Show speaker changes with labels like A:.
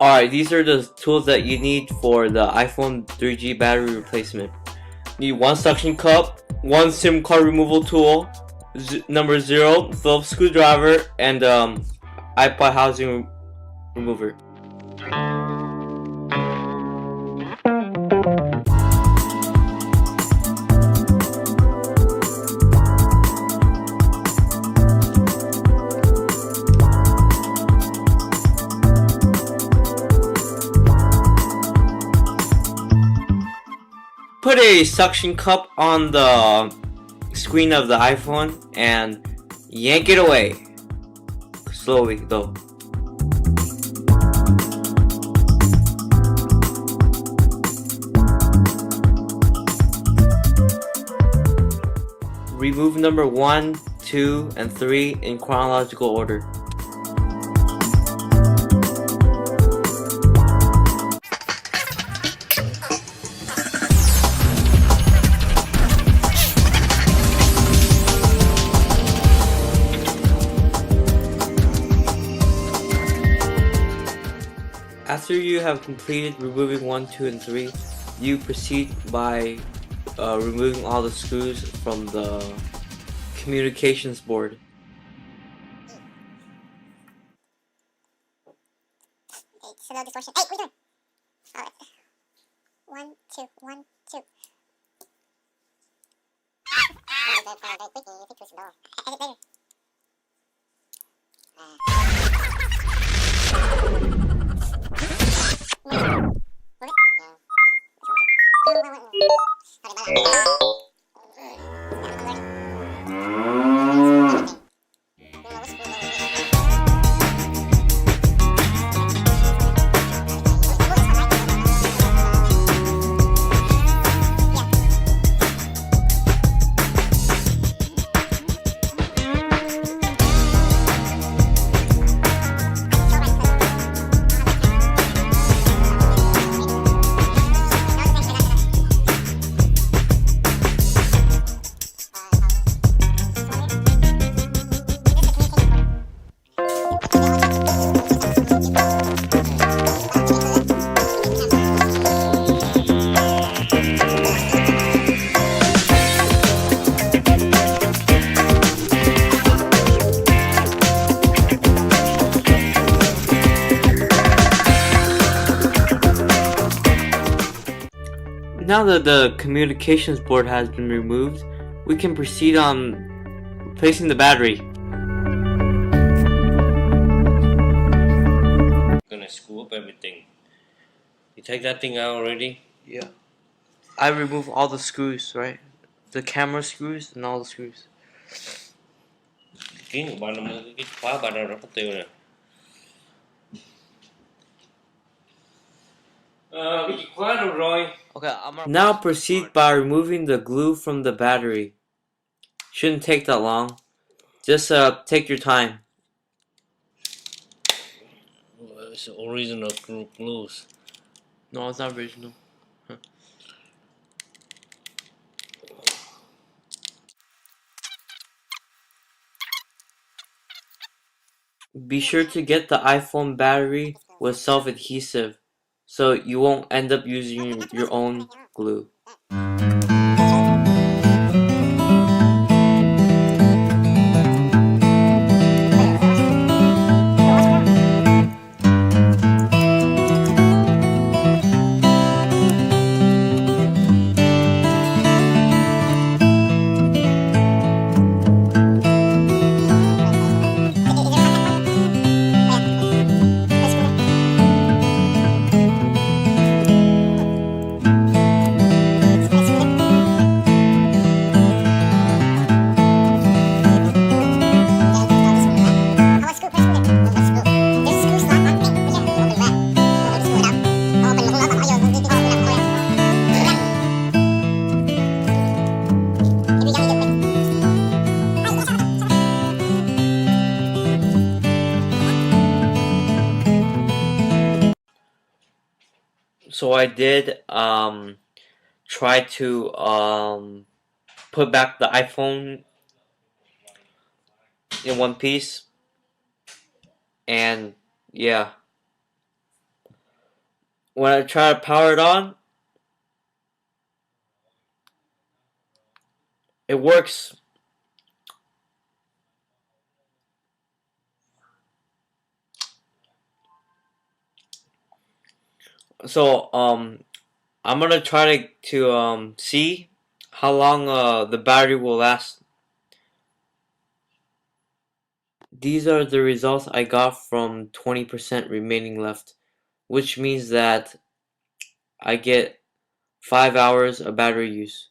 A: Alright, these are the tools that you need for the iPhone 3G battery replacement. You need one suction cup, one SIM card removal tool, number 0 Phillips screwdriver, and iPod housing remover. Put a suction cup on the screen of the iPhone and yank it away. Slowly though. Remove number 1, 2, and 3 in chronological order. After you have completed removing 1, 2, and 3, you proceed by removing all the screws from the communications board.
B: It's a little distortion. Hey, what are you doing? Alright. 1, 2, 1, 2. Very quickly. You think it was low. Edit later.
A: Now that the communications board has been removed, we can proceed on replacing the battery.
C: Gonna screw up everything. You take that thing out already?
A: Yeah. I remove all the screws, right? The camera screws and all the screws.
C: Kiến của bạn là một cái khóa bạn nào rất có tiêu nè. Cái chìa khóa đâu rồi?
A: Now proceed by removing the glue from the battery. Shouldn't take that long. Just take your time.
C: It's the original glues.
A: No, it's not original. Be sure to get the iPhone battery with self-adhesive, so you won't end up using your own glue. So I did try to put back the iPhone in one piece, and yeah, when I try to power it on, it works. So I'm gonna try to see how long the battery will last. These are the results I got from 20% remaining left, which means that I get 5 hours of battery use.